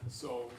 So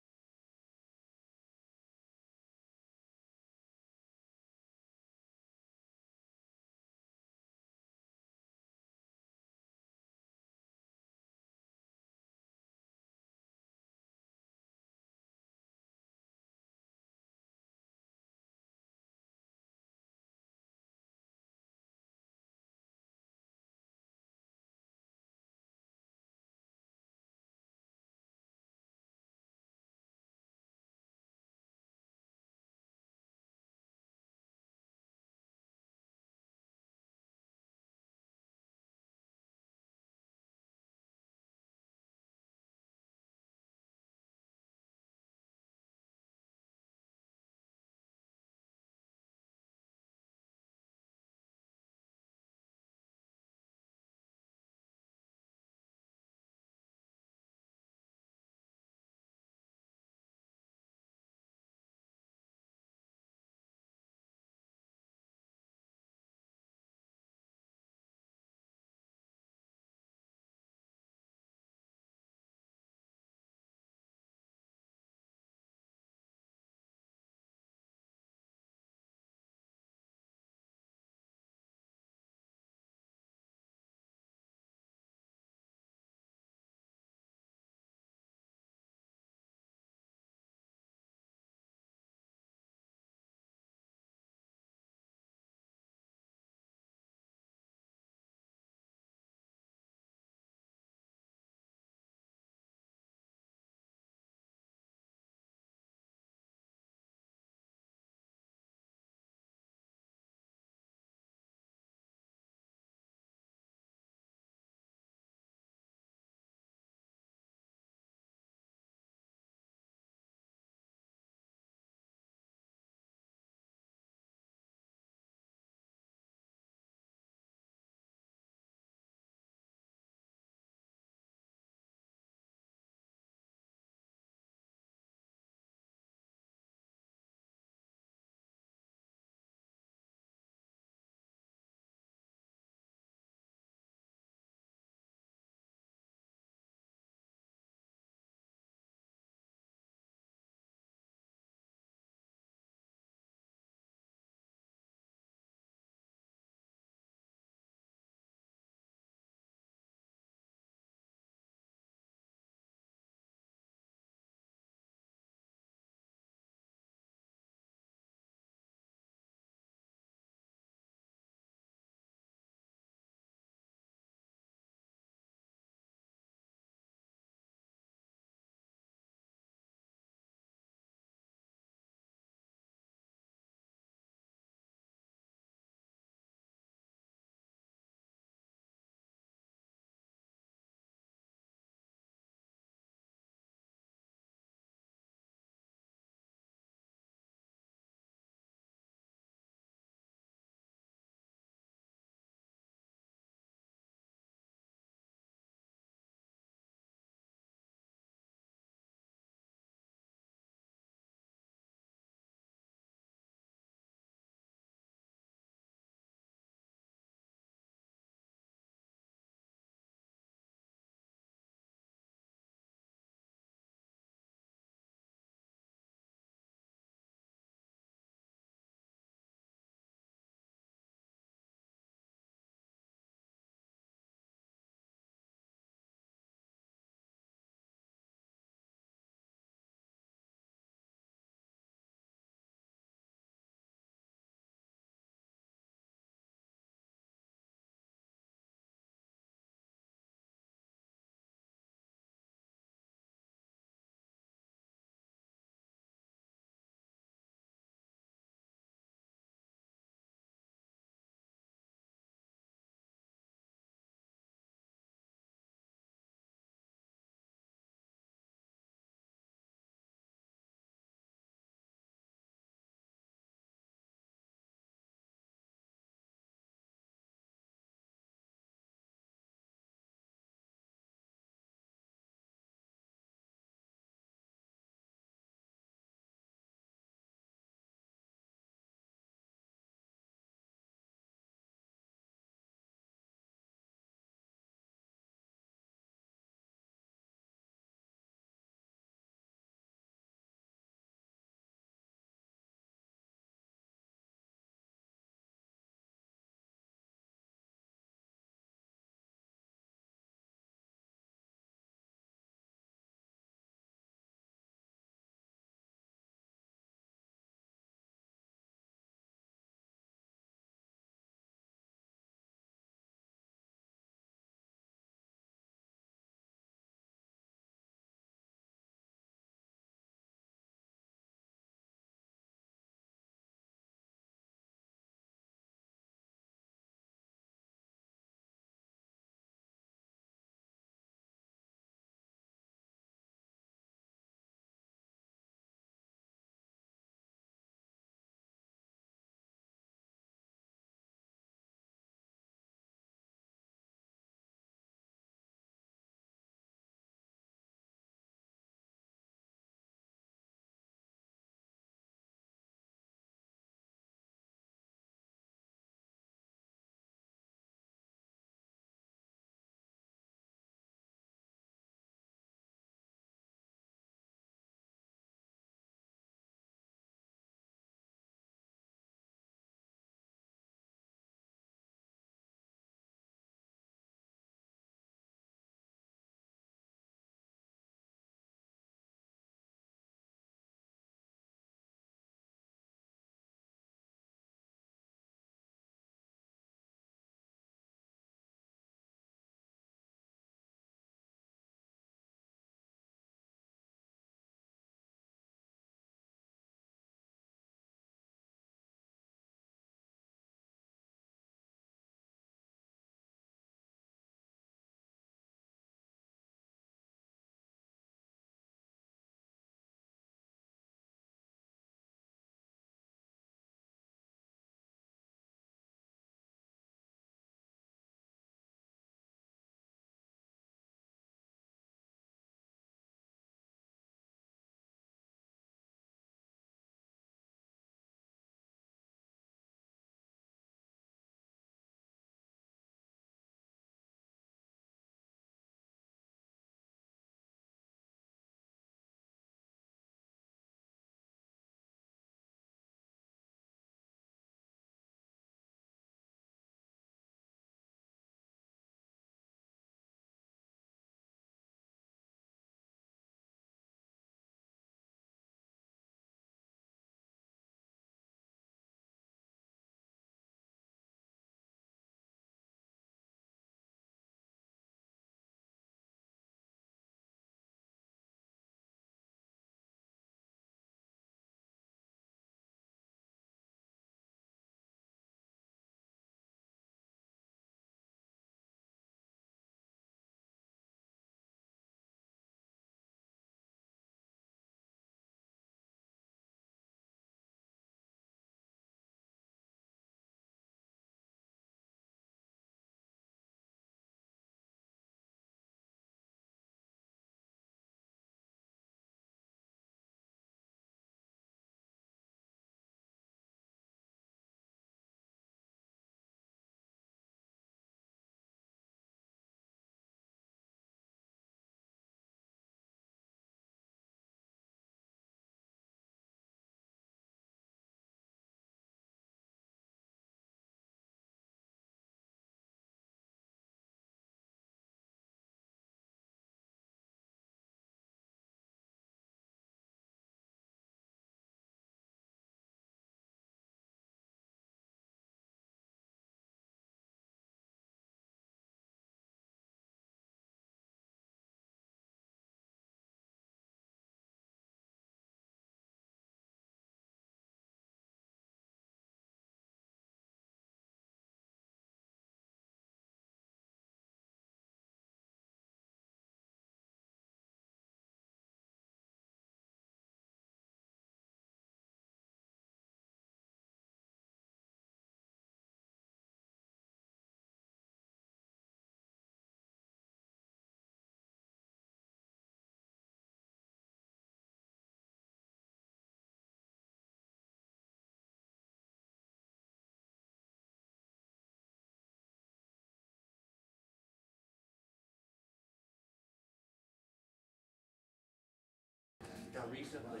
recently,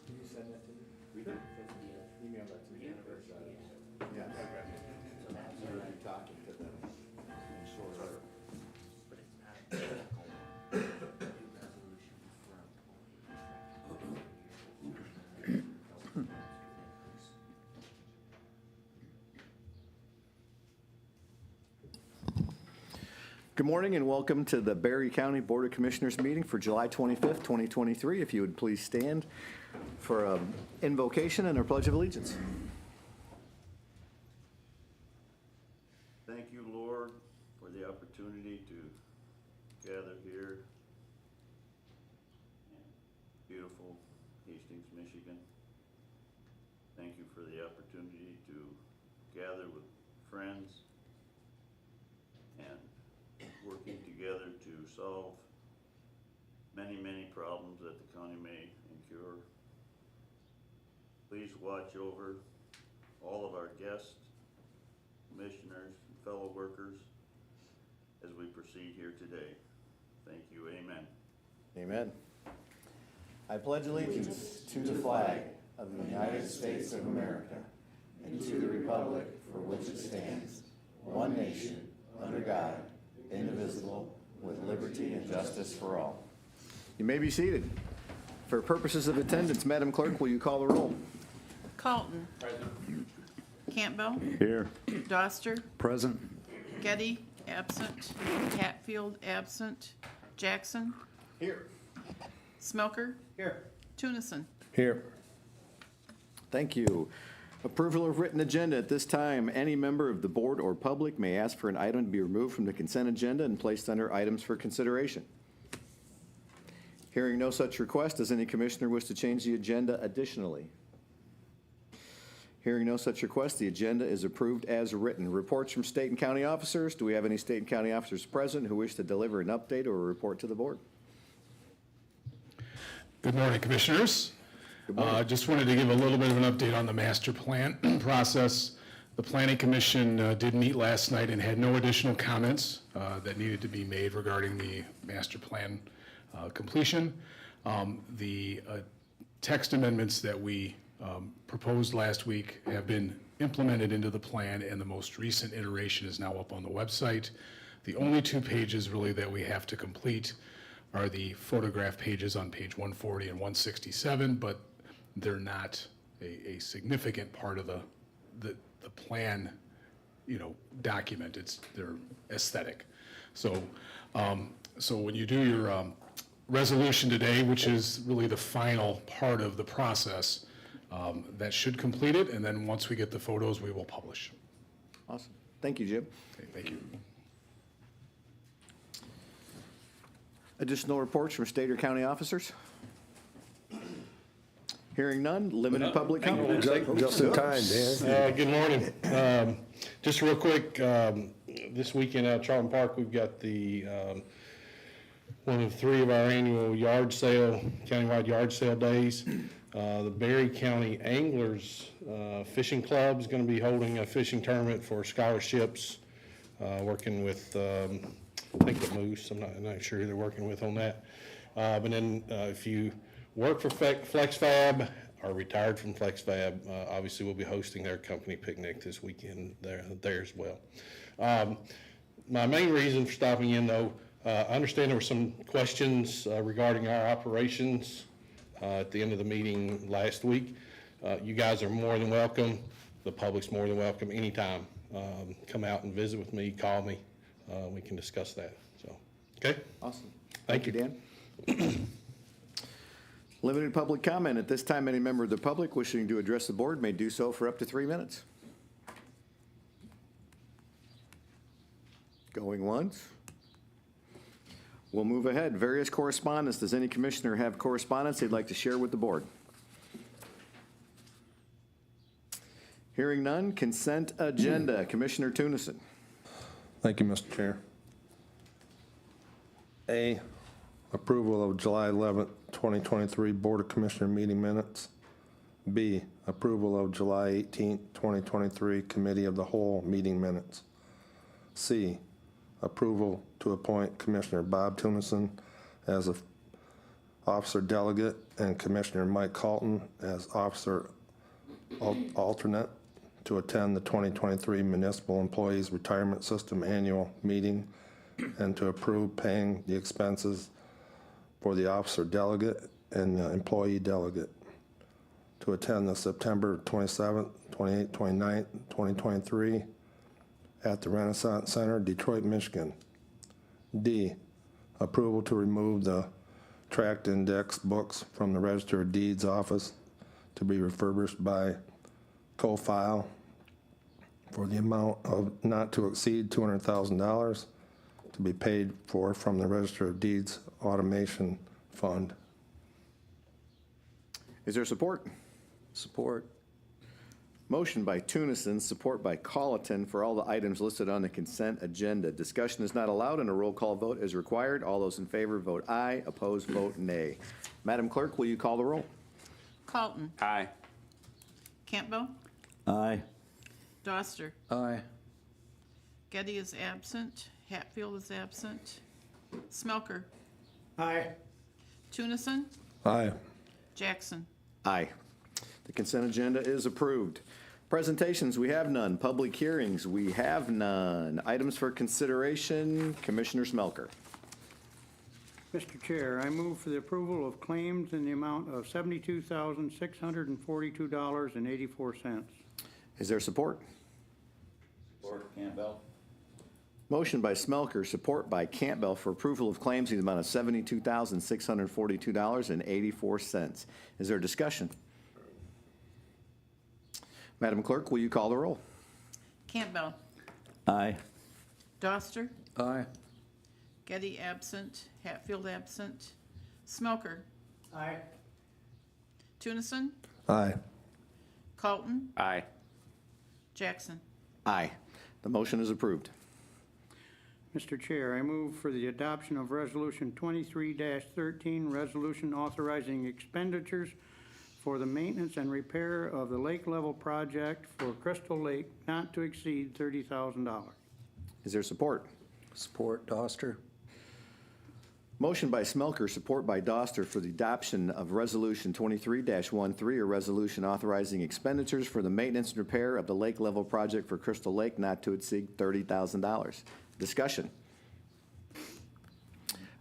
Can you send that to me? Email that to me. Yeah. so that's So you're talking to them in short order. but it's not a typical new resolution for employees. Good morning and welcome to the Berry County Board of Commissioners meeting for July 25th, 2023. If you would please stand for an invocation and our Pledge of Allegiance. Thank you, Lord, for the opportunity to gather here in beautiful Hastings, Michigan. Thank you for the opportunity to gather with friends and working together to solve many, many problems that the county may incur. Please watch over all of our guests, commissioners, and fellow workers as we proceed here today. Thank you, amen. Amen. I pledge allegiance to the flag of the United States of America and to the republic for which it stands, one nation, under God, indivisible, with liberty and justice for all. You may be seated. For purposes of attendance, Madam Clerk, will you call the roll? Colton. Campbell. Here. Doster. Present. Getty, absent. Hatfield, absent. Jackson. Here. Smelker. Here. Tunison. Here. Thank you. Approval of written agenda. At this time, any member of the board or public may ask for an item to be removed from the consent agenda and placed under items for consideration. Hearing no such request, does any commissioner wish to change the agenda additionally? Hearing no such request, the agenda is approved as written. Reports from state and county officers. Do we have any state and county officers present who wish to deliver an update or a report to the board? Good morning, Commissioners. Just wanted to give a little bit of an update on the master plan process. The Planning Commission did meet last night and had no additional comments that needed to be made regarding the master plan completion. The text amendments that we proposed last week have been implemented into the plan, and the most recent iteration is now up on the website. The only two pages really that we have to complete are the photograph pages on page 140 and 167, but they're not a significant part of the plan, document. They're aesthetic. So when you do your resolution today, which is really the final part of the process, that should complete it, and then once we get the photos, we will publish. Awesome. Thank you, Jim. Okay, thank you. Additional reports from state or county officers? Hearing none, limited public comment. Just in time, Dan. Good morning. Just real quick, this weekend at Charlton Park, we've got the one of three of our annual yard sale, countywide yard sale days. The Berry County Anglers Fishing Club is going to be holding a fishing tournament for scholarships, working with, I think the Moose. I'm not sure who they're working with on that. But then if you work for FlexFab or retired from FlexFab, obviously we'll be hosting their company picnic this weekend there as well. My main reason for stopping in, though, I understand there were some questions regarding our operations at the end of the meeting last week. You guys are more than welcome. The public's more than welcome anytime. Come out and visit with me, call me. We can discuss that. So, okay? Awesome. Thank you, Dan. Limited public comment. At this time, any member of the public wishing to address the board may do so for up to 3 minutes. Going once. We'll move ahead. Various correspondence. Does any commissioner have correspondence they'd like to share with the board? Hearing none, consent agenda. Commissioner Tunison. Thank you, Mr. Chair. A, approval of July 11th, 2023 Board of Commissioner meeting minutes. B, approval of July 18th, 2023 Committee of the Whole meeting minutes. C, approval to appoint Commissioner Bob Tunison as a officer delegate and Commissioner Mike Colton as officer alternate to attend the 2023 Municipal Employees Retirement System Annual Meeting and to approve paying the expenses for the officer delegate and the employee delegate to attend the September 27th, 28th, 29th, 2023 at the Renaissance Center, Detroit, Michigan. D, approval to remove the tract index books from the Register of Deeds office to be refurbished by co-file for the amount of not to exceed $200,000 to be paid for from the Register of Deeds Automation Fund. Is there support? Support. Motion by Tunison, support by Colleton for all the items listed on the consent agenda. Discussion is not allowed and a roll call vote is required. All those in favor vote aye, opposed vote nay. Madam Clerk, will you call the roll? Colton. Aye. Campbell. Aye. Doster. Aye. Getty is absent. Hatfield is absent. Smelker. Aye. Tunison. Aye. Jackson. Aye. The consent agenda is approved. Presentations, we have none. Public hearings, we have none. Items for consideration, Commissioner Smelker. Mr. Chair, I move for the approval of claims in the amount of $72,642.84. Is there support? Support Campbell. Motion by Smelker, support by Campbell for approval of claims in the amount of $72,642.84. Is there discussion? Madam Clerk, will you call the roll? Campbell. Aye. Doster. Aye. Getty absent. Hatfield absent. Smelker. Aye. Tunison. Aye. Colton. Aye. Jackson. Aye. The motion is approved. Mr. Chair, I move for the adoption of Resolution 23-13, resolution authorizing expenditures for the maintenance and repair of the lake level project for Crystal Lake not to exceed $30,000. Is there support? Support Doster. Motion by Smelker, support by Doster for the adoption of Resolution 23-13, a resolution authorizing expenditures for the maintenance and repair of the lake level project for Crystal Lake not to exceed $30,000. Discussion.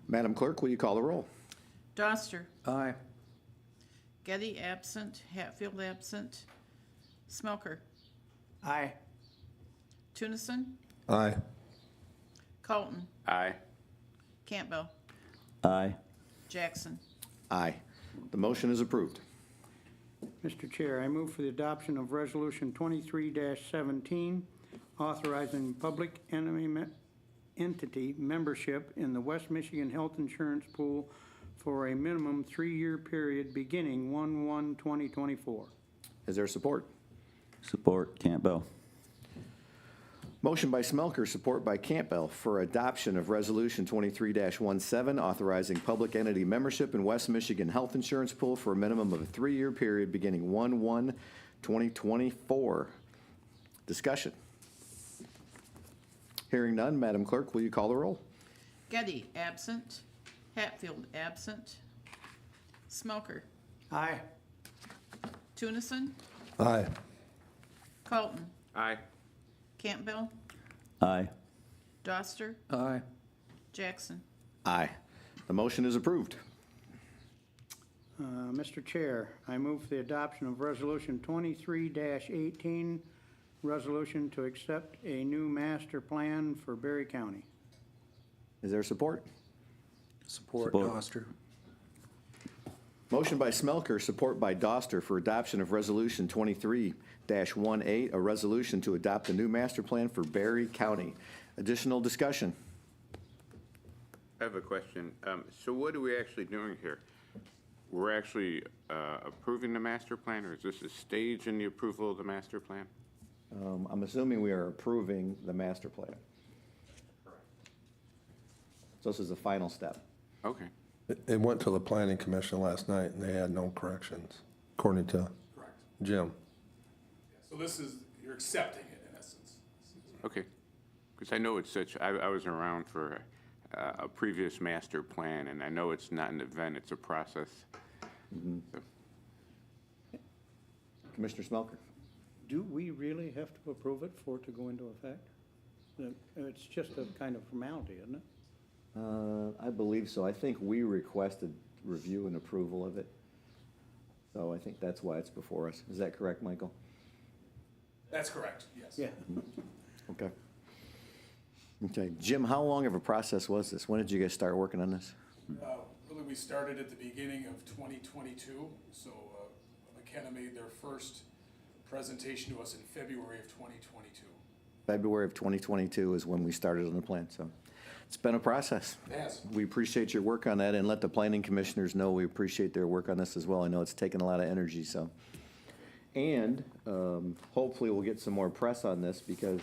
Madam Clerk, will you call the roll? Doster. Aye. Getty absent. Hatfield absent. Smelker. Aye. Tunison. Aye. Colton. Aye. Campbell. Aye. Jackson. Aye. The motion is approved. Mr. Chair, I move for the adoption of Resolution 23-17, authorizing public entity membership in the West Michigan Health Insurance Pool for a minimum 3-year period beginning 1/1/2024. Is there support? Support Campbell. Motion by Smelker, support by Campbell for adoption of Resolution 23-17, authorizing public entity membership in West Michigan Health Insurance Pool for a minimum of a 3-year period beginning 1/1/2024. Discussion. Hearing none, Madam Clerk, will you call the roll? Getty absent. Hatfield absent. Smelker. Aye. Tunison. Aye. Colton. Aye. Campbell. Aye. Doster. Aye. Jackson. Aye. The motion is approved. Mr. Chair, I move for the adoption of Resolution 23-18, resolution to accept a new master plan for Berry County. Is there support? Support Support. Doster. Motion by Smelker, support by Doster for adoption of Resolution 23-18, a resolution to adopt a new master plan for Berry County. Additional discussion. I have a question. So what are we actually doing here? We're actually approving the master plan, or is this a stage in the approval of the master plan? I'm assuming we are approving the master plan. So this is the final step. Okay. It went to the planning commission last night and they had no corrections, according to Jim. So this is, you're accepting it in essence. Okay. Because I know it's such, I was around for a previous master plan, and I know it's not an event, it's a process. So, Commissioner Smelker? Do we really have to approve it for it to go into effect? It's just a kind of formality, isn't it? I believe so. I think we requested review and approval of it. So I think that's why it's before us. Is that correct, Michael? That's correct, yes. Yeah. Okay. Okay, Jim, how long of a process was this? When did you guys start working on this? Really, we started at the beginning of 2022, so McKenna made their first presentation to us in February of 2022. February of 2022 is when we started on the plan, so it's been a process. It has. We appreciate your work on that, and let the planning commissioners know we appreciate their work on this as well. I know it's taken a lot of energy, so. And hopefully we'll get some more press on this, because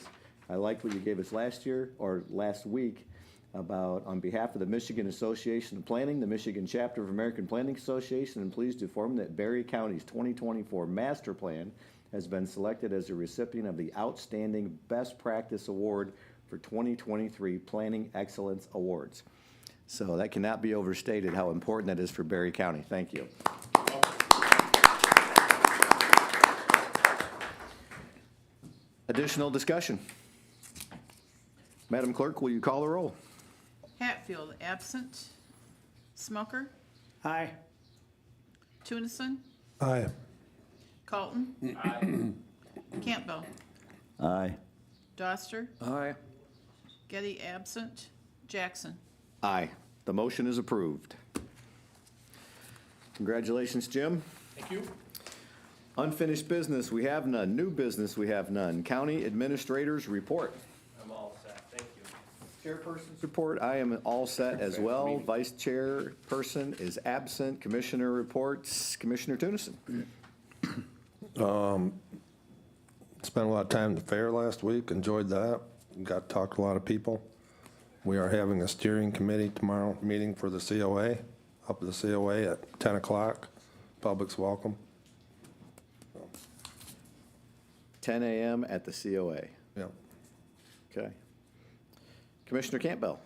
I liked what you gave us last year, or last week, about, on behalf of the Michigan Association of Planning, the Michigan Chapter of American Planning Association, and pleased to inform that Berry County's 2024 Master Plan has been selected as a recipient of the Outstanding Best Practice Award for 2023 Planning Excellence Awards. So that cannot be overstated how important that is for Berry County. Thank you. Additional discussion. Madam Clerk, will you call the roll? Hatfield, absent. Smelker, Aye. Tunison, Aye. Colton. Campbell, Aye. Doster, Aye. Getty, absent. Jackson. Aye. The motion is approved. Congratulations, Jim. Thank you. Unfinished business, we have none. New business, we have none. County Administrators Report. I'm all set, thank you. Chairperson's report, I am all set as well. Vice Chairperson is absent. Commissioner reports, Commissioner Tunison. Spent a lot of time at the fair last week, enjoyed that. Got to talk to a lot of people. We are having a steering committee tomorrow meeting for the COA, up at the COA at 10 o'clock. Public's welcome. 10 a.m. at the COA. Yep. Okay. Commissioner Campbell.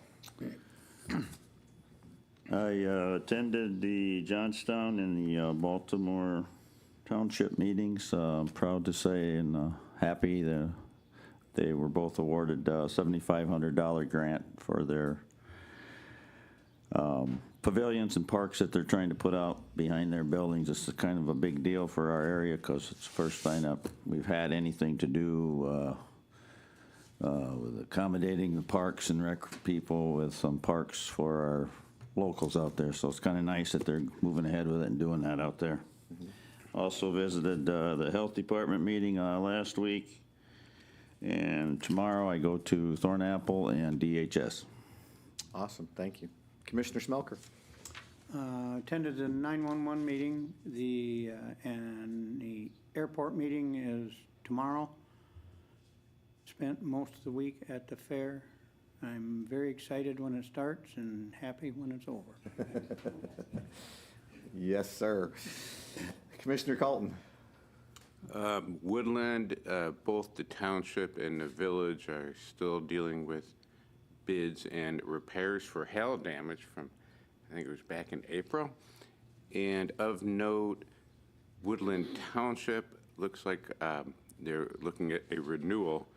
I attended the Johnstown and the Baltimore Township meetings. Proud to say and happy that they were both awarded a $7,500 grant for their pavilions and parks that they're trying to put out behind their buildings. This is kind of a big deal for our area because it's the first time that we've had anything to do with accommodating the parks and rec people with some parks for our locals out there. So it's kind of nice that they're moving ahead with it and doing that out there. Also visited the health department meeting last week. And tomorrow I go to Thornapple and DHS. Awesome, thank you. Commissioner Smelker. Attended the 911 meeting, and the airport meeting is tomorrow. Spent most of the week at the fair. I'm very excited when it starts and happy when it's over. Yes, sir. Commissioner Colton. Woodland, both the township and the village are still dealing with bids and repairs for hail damage from, I think it was back in April. And of note, Woodland Township looks like they're looking at a renewal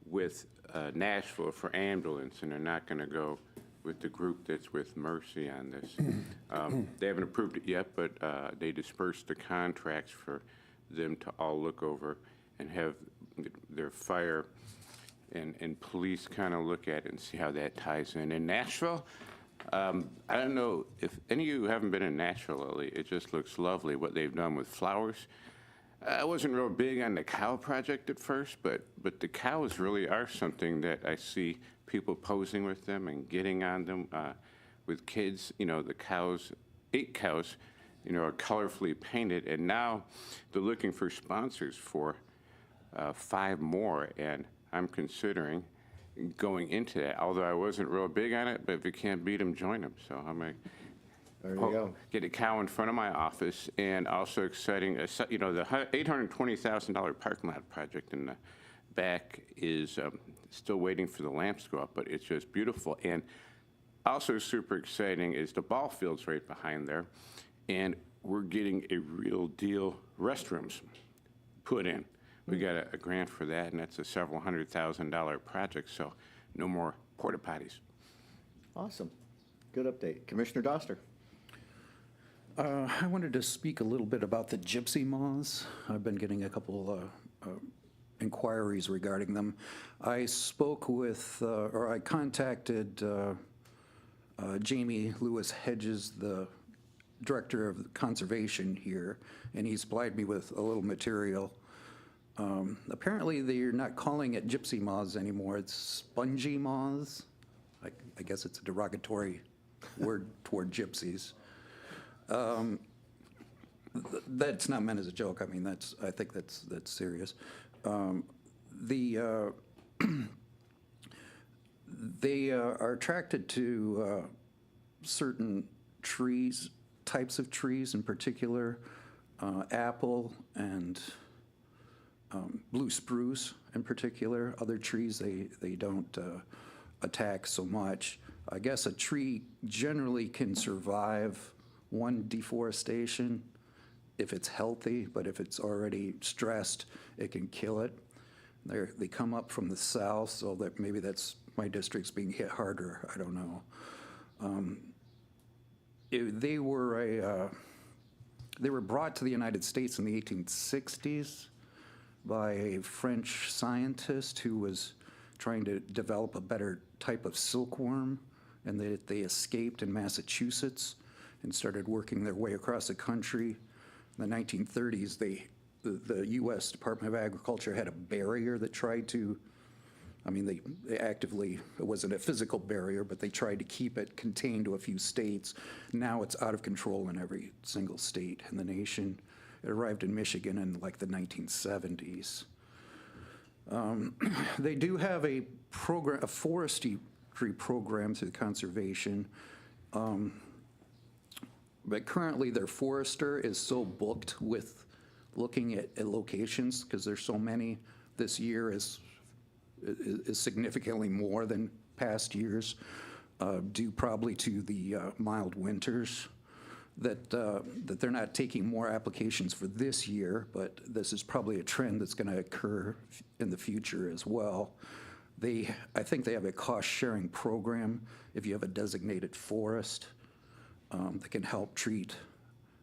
with Nashville for ambulance, and they're not going to go with the group that's with Mercy on this. They haven't approved it yet, but they dispersed the contracts for them to all look over and have their fire and police kind of look at it and see how that ties in. In Nashville, I don't know if any of you haven't been in Nashville lately. It just looks lovely what they've done with flowers. I wasn't real big on the cow project at first, but the cows really are something that I see people posing with them and getting on them with kids. You know, the cows, 8 cows, you know, are colorfully painted, and now they're looking for sponsors for 5 more, and I'm considering going into that, although I wasn't real big on it, but if you can't beat them, join them. So I'm going There you go. get a cow in front of my office, and also exciting, you know, the $820,000 parking lot project in the back is still waiting for the lamps to go up, but it's just beautiful. And also super exciting is the ball field's right behind there, and we're getting a real deal restrooms put in. We got a grant for that, and that's a several $100,000 project, so no more porta potties. Awesome. Good update. Commissioner Doster. I wanted to speak a little bit about the gypsy moths. I've been getting a couple inquiries regarding them. I spoke with, or I contacted Jamie Lewis Hedges, the Director of Conservation here, and he supplied me with a little material. Apparently, they're not calling it gypsy moths anymore. It's spongy moths. I guess it's a derogatory word toward gypsies. That's not meant as a joke. I mean, I think that's serious. They are attracted to certain trees, types of trees in particular, apple and blue spruce in particular. Other trees they don't attack so much. I guess a tree generally can survive one deforestation if it's healthy, but if it's already stressed, it can kill it. They come up from the south, so that maybe that's my district's being hit harder. I don't know. They were brought to the United States in the 1860s by a French scientist who was trying to develop a better type of silkworm, and they escaped in Massachusetts and started working their way across the country. In the 1930s, the U.S. Department of Agriculture had a barrier that tried to, they actively, it wasn't a physical barrier, but they tried to keep it contained to a few states. Now it's out of control in every single state in the nation. It arrived in Michigan in like the 1970s. They do have a program, a forestry program through conservation. But currently their forester is so booked with looking at locations, because there's so many. This year is significantly more than past years, due probably to the mild winters, that they're not taking more applications for this year, but this is probably a trend that's going to occur in the future as well. I think they have a cost-sharing program if you have a designated forest that can help treat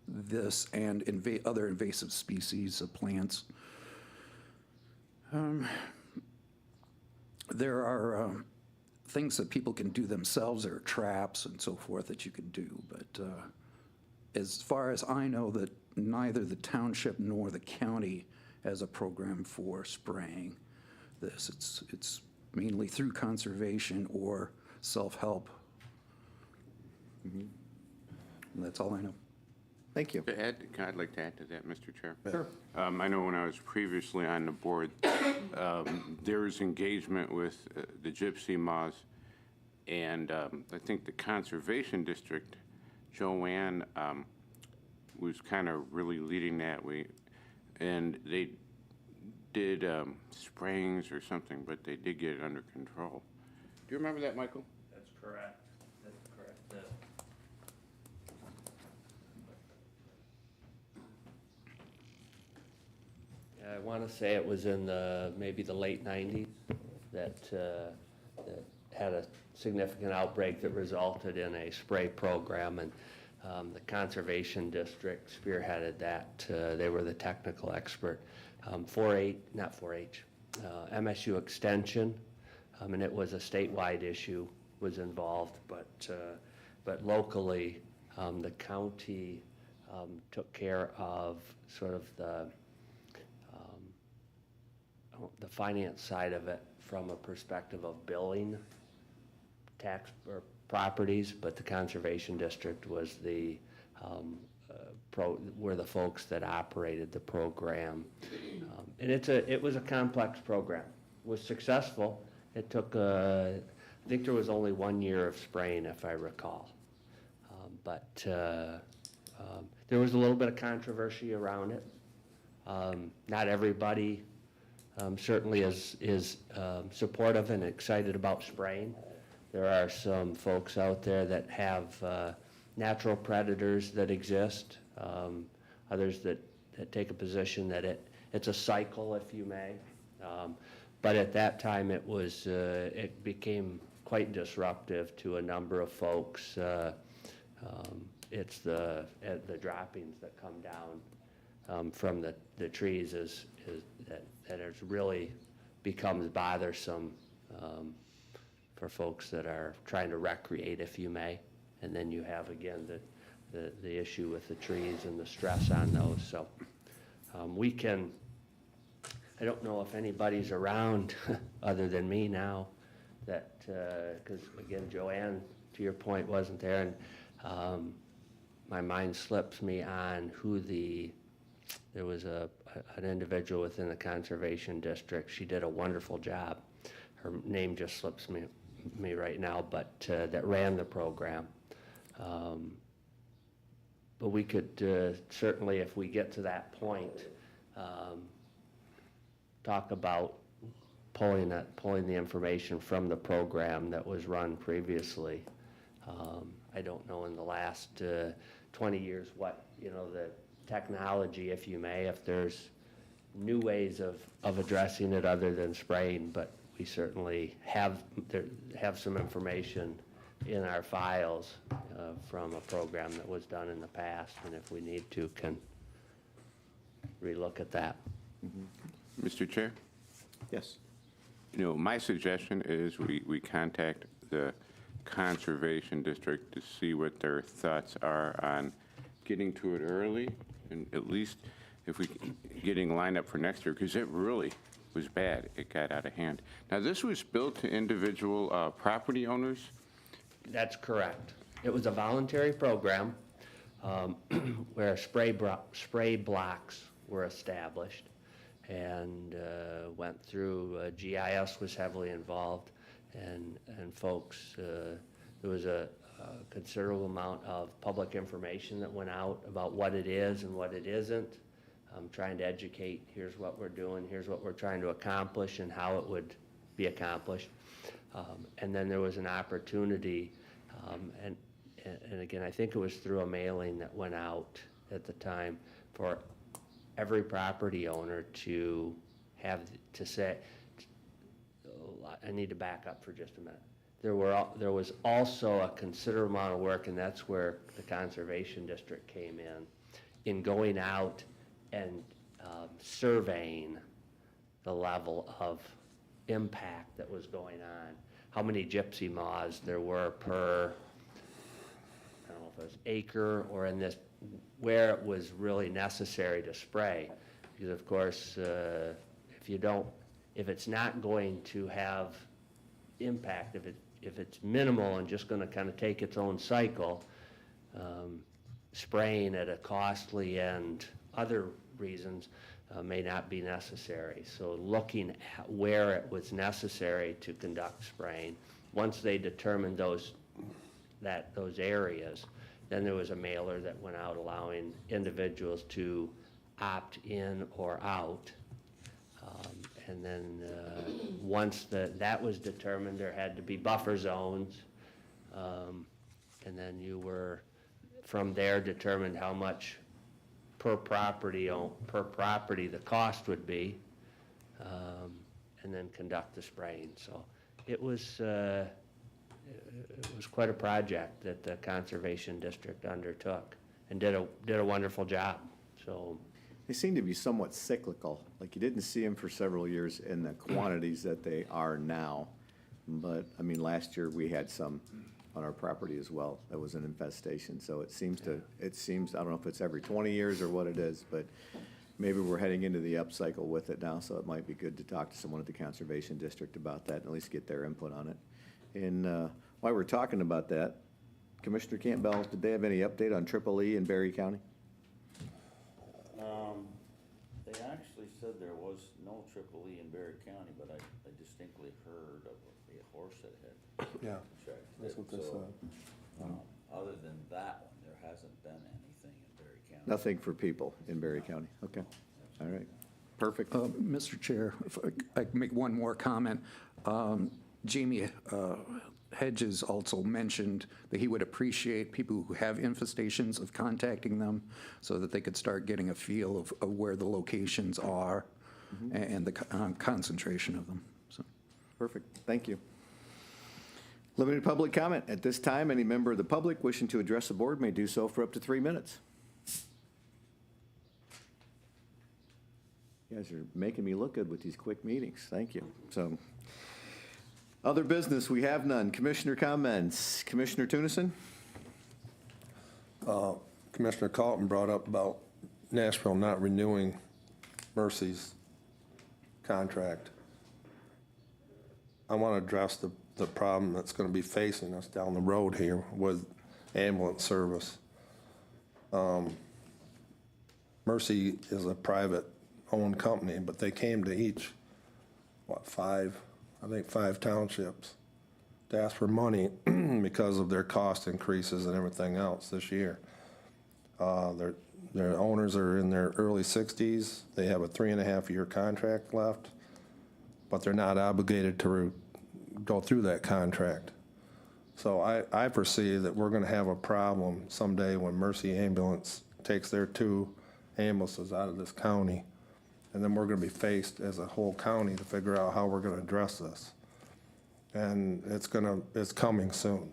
this and other invasive species of plants. There are things that people can do themselves. There are traps and so forth that you can do, but as far as I know, that neither the township nor the county has a program for spraying this. It's mainly through conservation or self-help. And that's all I know. Thank you. I'd like to add to that, Mr. Chair. Sure. I know when I was previously on the board, there was engagement with the gypsy moths, and I think the Conservation District, Joanne, was kind of really leading that way, and they did sprayings or something, but they did get it under control. Do you remember that, Michael? That's correct. That's correct. I want to say it was in maybe the late 90s that had a significant outbreak that resulted in a spray program, and the Conservation District spearheaded that. They were the technical expert. MSU Extension, and it was a statewide issue, was involved, but locally, the county took care of sort of the finance side of it from a perspective of billing tax or properties, but the Conservation District was were the folks that operated the program. And it was a complex program. It was successful. It took, I think there was only 1 year of spraying, if I recall. But there was a little bit of controversy around it. Not everybody certainly is supportive and excited about spraying. There are some folks out there that have natural predators that exist, others that take a position that it's a cycle, if you may. But at that time, it became quite disruptive to a number of folks. It's the droppings that come down from the trees that it really becomes bothersome for folks that are trying to recreate, if you may. And then you have, again, the issue with the trees and the stress on those. So we can, I don't know if anybody's around other than me now that, because again, Joanne, to your point, wasn't there. And my mind slips me on who there was an individual within the Conservation District. She did a wonderful job. Her name just slips me right now, but that ran the program. But we could certainly, if we get to that point, talk about pulling the information from the program that was run previously. I don't know in the last 20 years what, the technology, if you may, if there's new ways of addressing it other than spraying, but we certainly have some information in our files from a program that was done in the past, and if we need to, can relook at that. Mr. Chair? Yes. My suggestion is we contact the Conservation District to see what their thoughts are on getting to it early, and at least if we getting lined up for next year, because it really was bad. It got out of hand. Now, this was built to individual property owners. That's correct. It was a voluntary program where spray blocks were established and went through, GIS was heavily involved, and folks, there was a considerable amount of public information that went out about what it is and what it isn't. Trying to educate, here's what we're doing, here's what we're trying to accomplish, and how it would be accomplished. And then there was an opportunity, and again, I think it was through a mailing that went out at the time for every property owner to say, I need to back up for just a minute. There was also a considerable amount of work, and that's where the Conservation District came in going out and surveying the level of impact that was going on, how many gypsy moths there were per, I don't know if it was acre or in this, where it was really necessary to spray. Because of course, if it's not going to have impact, if it's minimal and just going to kind of take its own cycle, spraying at a costly and other reasons may not be necessary. So looking at where it was necessary to conduct spraying, once they determined those areas, then there was a mailer that went out allowing individuals to opt in or out. And then once that was determined, there had to be buffer zones. And then you were, from there, determined how much per property the cost would be, and then conduct the spraying. So it was quite a project that the Conservation District undertook and did a wonderful job. So They seem to be somewhat cyclical, like you didn't see them for several years in the quantities that they are now. But, I mean, last year we had some on our property as well. That was an infestation, so it seems, I don't know if it's every 20 years or what it is, but maybe we're heading into the upcycle with it now, so it might be good to talk to someone at the Conservation District about that and at least get their input on it. And while we're talking about that, Commissioner Campbell, did they have any update on Triple E in Berry County? They actually said there was no Triple E in Berry County, but I distinctly heard of a horse that had Yeah, checked that's it. what they So, said. other than that one, there hasn't been anything in Berry County. Nothing for people in Berry County, okay, all right. Perfect. Mr. Chair, if I can make one more comment. Jamie Hedges also mentioned that he would appreciate people who have infestations of contacting them so that they could start getting a feel of where the locations are and the concentration of them. So. Perfect. Thank you. Limited public comment. At this time, any member of the public wishing to address the board may do so for up to 3 minutes. You guys are making me look good with these quick meetings. Thank you. So, other business, we have none. Commissioner comments. Commissioner Tunison? Commissioner Carlton brought up about Nashville not renewing Mercy's contract. I want to address the problem that's going to be facing us down the road here with ambulance service. Mercy is a private-owned company, but they came to each, five townships to ask for money because of their cost increases and everything else this year. Their owners are in their early 60s. They have a 3.5-year contract left, but they're not obligated to go through that contract. So I foresee that we're going to have a problem someday when Mercy Ambulance takes their 2 ambulances out of this county, and then we're going to be faced as a whole county to figure out how we're going to address this. And it's coming soon.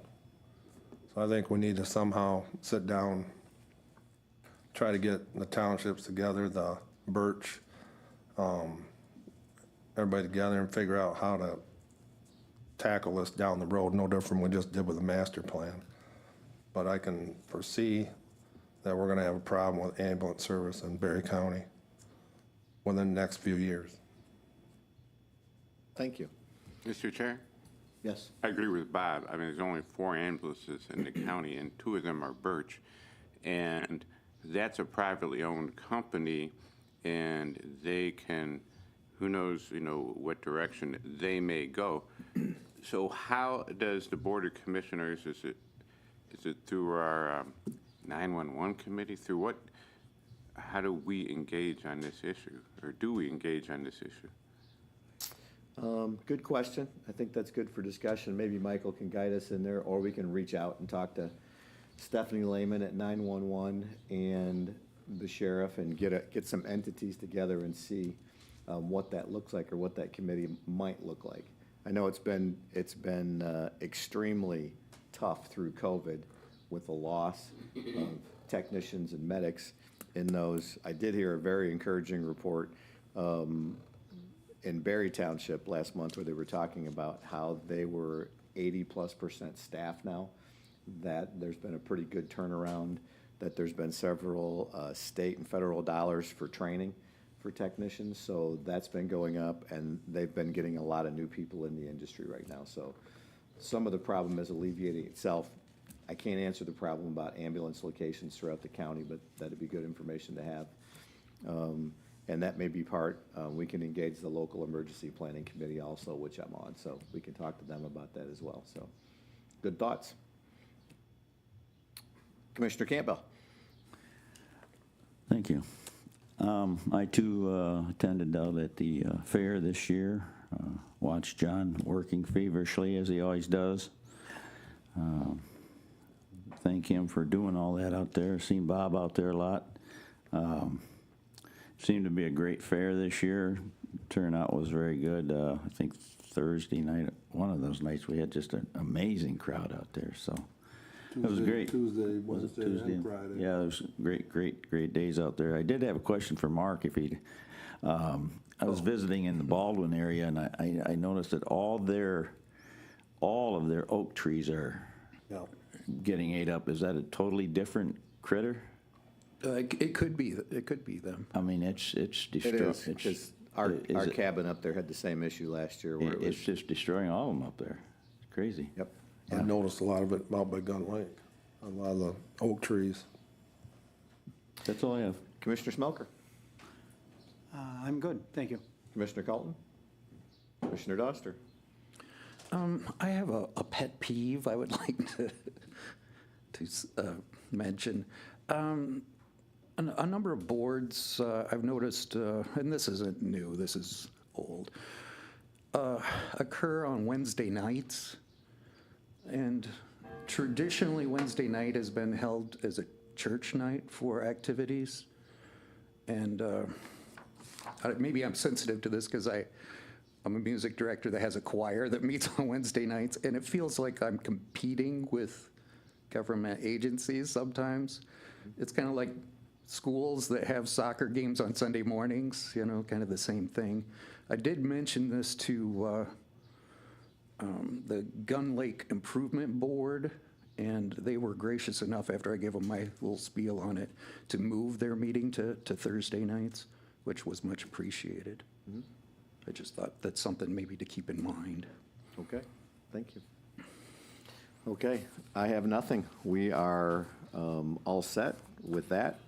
So I think we need to somehow sit down, try to get the townships together, the Birch, everybody together and figure out how to tackle this down the road, no different than we just did with the master plan. But I can foresee that we're going to have a problem with ambulance service in Berry County within the next few years. Thank you. Mr. Chair? Yes. I agree with Bob. I mean, there's only 4 ambulances in the county, and 2 of them are Birch. And that's a privately owned company, and they can, who knows, what direction they may go. So how does the Board of Commissioners, is it through our 911 committee? Through what, how do we engage on this issue? Or do we engage on this issue? Good question. I think that's good for discussion. Maybe Michael can guide us in there, or we can reach out and talk to Stephanie Lehman at 911 and the sheriff and get some entities together and see what that looks like or what that committee might look like. I know it's been extremely tough through COVID with the loss of technicians and medics in those. I did hear a very encouraging report in Berry Township last month where they were talking about how they were 80+% staff now, that there's been a pretty good turnaround, that there's been several state and federal dollars for training for technicians, so that's been going up, and they've been getting a lot of new people in the industry right now. So some of the problem is alleviating itself. I can't answer the problem about ambulance locations throughout the county, but that'd be good information to have. And that may be part, we can engage the local emergency planning committee also, which I'm on, so we can talk to them about that as well. So, good thoughts. Commissioner Campbell. Thank you. I too attended out at the fair this year. Watched John working feverishly as he always does. Thank him for doing all that out there. Seen Bob out there a lot. Seemed to be a great fair this year. Turnout was very good. I think Thursday night, one of those nights, we had just an amazing crowd out there. So it was great. Tuesday, Was it Wednesday, Tuesday? and Friday. Yeah, it was great days out there. I did have a question for Mark. If he, I was visiting in the Baldwin area, and I noticed that all of their oak trees are Yeah. getting ate up. Is that a totally different critter? It could be them. I mean, it's It destroying. is, because our cabin up there had the same issue last year where it It's was, just destroying all of them up there. It's crazy. yep. I noticed a lot of it out by Gun Lake, a lot of the oak trees. That's all I have. Commissioner Smelker. I'm good, thank you. Commissioner Colton. Commissioner Doster. I have a pet peeve I would like to mention. A number of boards, I've noticed, and this isn't new, this is old, occur on Wednesday nights. And traditionally, Wednesday night has been held as a church night for activities. And maybe I'm sensitive to this because I'm a music director that has a choir that meets on Wednesday nights, and it feels like I'm competing with government agencies sometimes. It's kind of like schools that have soccer games on Sunday mornings, you know, kind of the same thing. I did mention this to the Gun Lake Improvement Board, and they were gracious enough, after I gave them my little spiel on it, to move their meeting to Thursday nights, which was much appreciated. I just thought that's something maybe to keep in mind. Okay, thank you. Okay, I have nothing. We are all set with that.